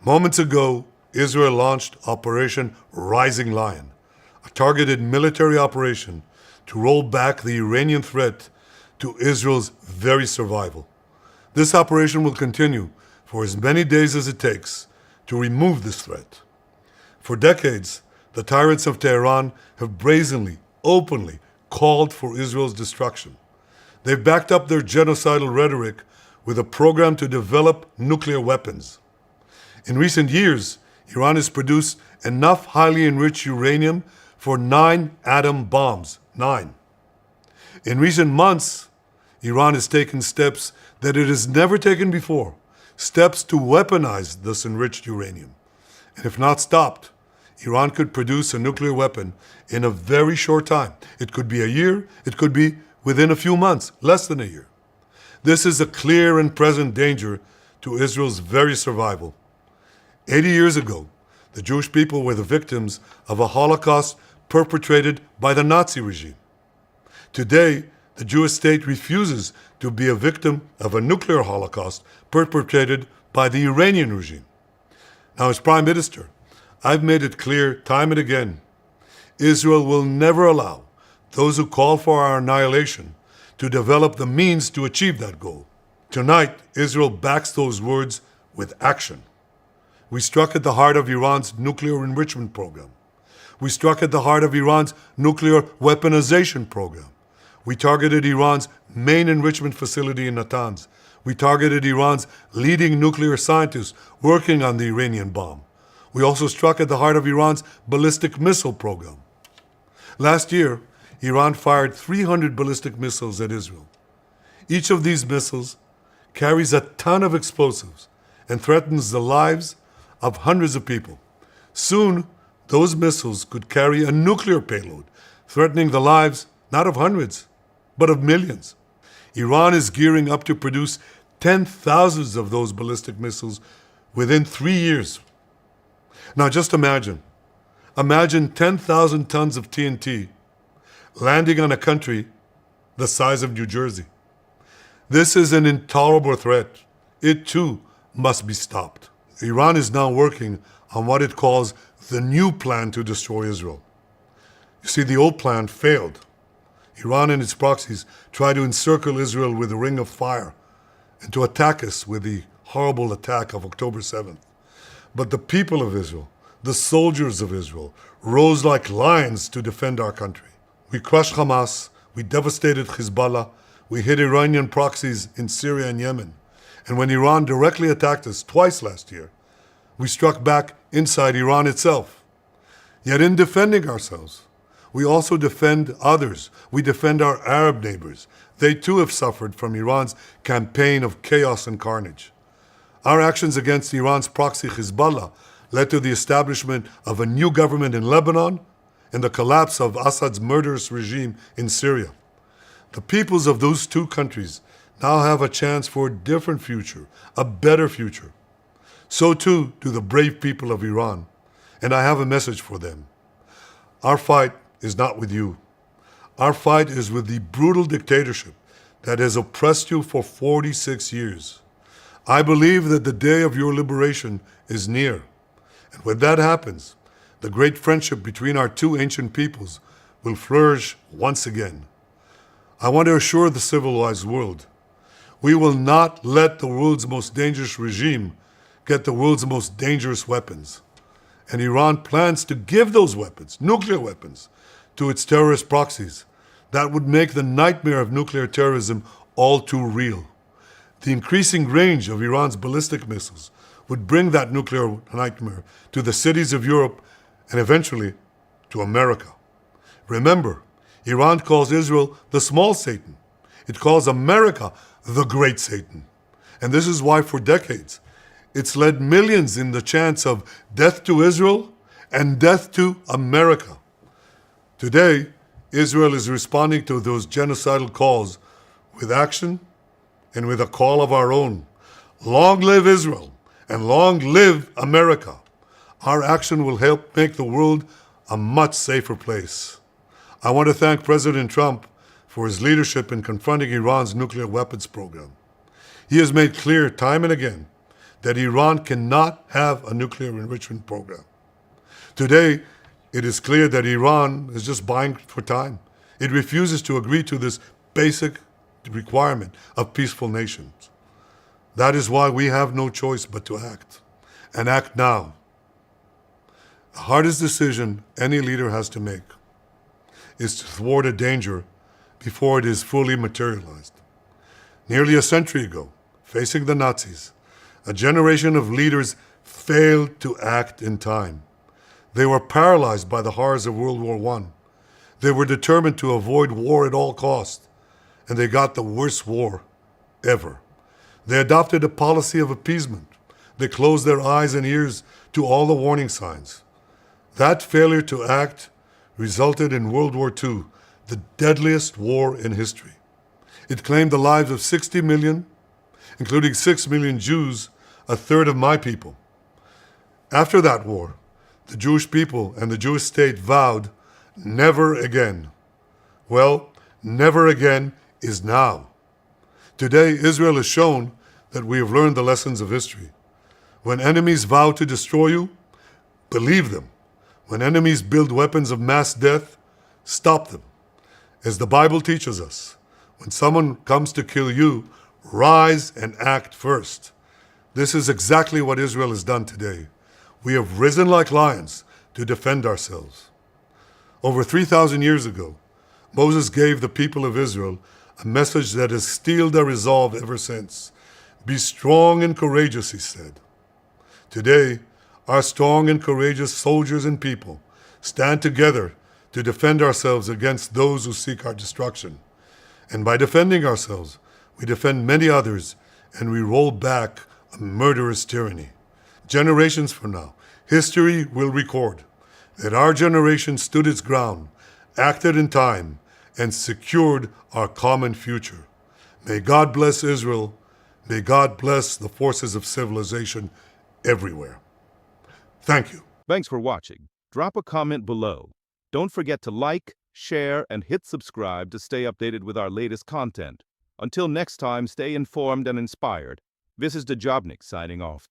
Moments ago, Israel launched Operation Rising Lion, a targeted military operation to roll back the Iranian threat to Israel's very survival. This operation will continue for as many days as it takes to remove this threat. For decades, the tyrants of Tehran have brazenly, openly called for Israel's destruction. They've backed up their genocidal rhetoric with a program to develop nuclear weapons. In recent years, Iran has produced enough highly enriched uranium for 9 atom bombs. 9. In recent months, Iran has taken steps that it has never taken before, steps to weaponize this enriched uranium. And if not stopped, Iran could produce a nuclear weapon in a very short time. It could be a year, it could be within a few months, less than a year. This is a clear and present danger to Israel's very survival. 80 years ago, the Jewish people were the victims of a holocaust perpetrated by the Nazi regime. Today, the Jewish state refuses to be a victim of a nuclear holocaust perpetrated by the Iranian regime. Now, as Prime Minister, I've made it clear time and again, Israel will never allow those who call for our annihilation to develop the means to achieve that goal. Tonight, Israel backs those words with action. We struck at the heart of Iran's nuclear enrichment program. We struck at the heart of Iran's nuclear weaponization program. We targeted Iran's main enrichment facility in Natanz. We targeted Iran's leading nuclear scientists working on the Iranian bomb. We also struck at the heart of Iran's ballistic missile program. Last year, Iran fired 300 ballistic missiles at Israel. Each of these missiles carries a ton of explosives and threatens the lives of hundreds of people. Soon, those missiles could carry a nuclear payload, threatening the lives not of hundreds, but of millions. Iran is gearing up to produce 10,000 of those ballistic missiles within 3 years. Now just imagine 10,000 tons of TNT landing on a country the size of New Jersey. This is an intolerable threat. It too must be stopped. Iran is now working on what it calls the new plan to destroy Israel. You see, the old plan failed. Iran and its proxies tried to encircle Israel with a ring of fire and to attack us with the horrible attack of October 7th. But the people of Israel, the soldiers of Israel, rose like lions to defend our country. We crushed Hamas, we devastated Hezbollah, we hit Iranian proxies in Syria and Yemen. And when Iran directly attacked us twice last year, we struck back inside Iran itself. Yet in defending ourselves, we also defend others. We defend our Arab neighbors. They too have suffered from Iran's campaign of chaos and carnage. Our actions against Iran's proxy Hezbollah led to the establishment of a new government in Lebanon and the collapse of Assad's murderous regime in Syria. The peoples of those two countries now have a chance for a different future, a better future. So too do the brave people of Iran, and I have a message for them. Our fight is not with you. Our fight is with the brutal dictatorship that has oppressed you for 46 years. I believe that the day of your liberation is near. And when that happens, the great friendship between our two ancient peoples will flourish once again. I want to assure the civilized world, we will not let the world's most dangerous regime get the world's most dangerous weapons. And Iran plans to give those weapons, nuclear weapons, to its terrorist proxies. That would make the nightmare of nuclear terrorism all too real. The increasing range of Iran's ballistic missiles would bring that nuclear nightmare to the cities of Europe and eventually to America. Remember, Iran calls Israel the small Satan. It calls America the great Satan. And this is why for decades, it's led millions in the chants of death to Israel and death to America. Today, Israel is responding to those genocidal calls with action and with a call of our own. Long live Israel and long live America. Our action will help make the world a much safer place. I want to thank President Trump for his leadership in confronting Iran's nuclear weapons program. He has made clear time and again that Iran cannot have a nuclear enrichment program. Today, it is clear that Iran is just buying for time. It refuses to agree to this basic requirement of peaceful nations. That is why we have no choice but to act, and act now. The hardest decision any leader has to make is to thwart a danger before it is fully materialized. Nearly a century ago, facing the Nazis, a generation of leaders failed to act in time. They were paralyzed by the horrors of World War I. They were determined to avoid war at all costs, and they got the worst war ever. They adopted a policy of appeasement. They closed their eyes and ears to all the warning signs. That failure to act resulted in World War II, the deadliest war in history. It claimed the lives of 60 million, including 6 million Jews, a third of my people. After that war, the Jewish people and the Jewish state vowed, never again. Well, never again is now. Today, Israel has shown that we have learned the lessons of history. When enemies vow to destroy you, believe them. When enemies build weapons of mass death, stop them. As the Bible teaches us, when someone comes to kill you, rise and act first. This is exactly what Israel has done today. We have risen like lions to defend ourselves. Over 3,000 years ago, Moses gave the people of Israel a message that has steeled their resolve ever since. Be strong and courageous, he said. Today, our strong and courageous soldiers and people stand together to defend ourselves against those who seek our destruction. And by defending ourselves, we defend many others, and we roll back a murderous tyranny. Generations from now, history will record that our generation stood its ground, acted in time, and secured our common future. May God bless Israel. May God bless the forces of civilization everywhere. Thank you. Thanks for watching. Drop a comment below. Don't forget to like, share, and hit subscribe to stay updated with our latest content. Until next time, stay informed and inspired. This is DaJobnik signing off.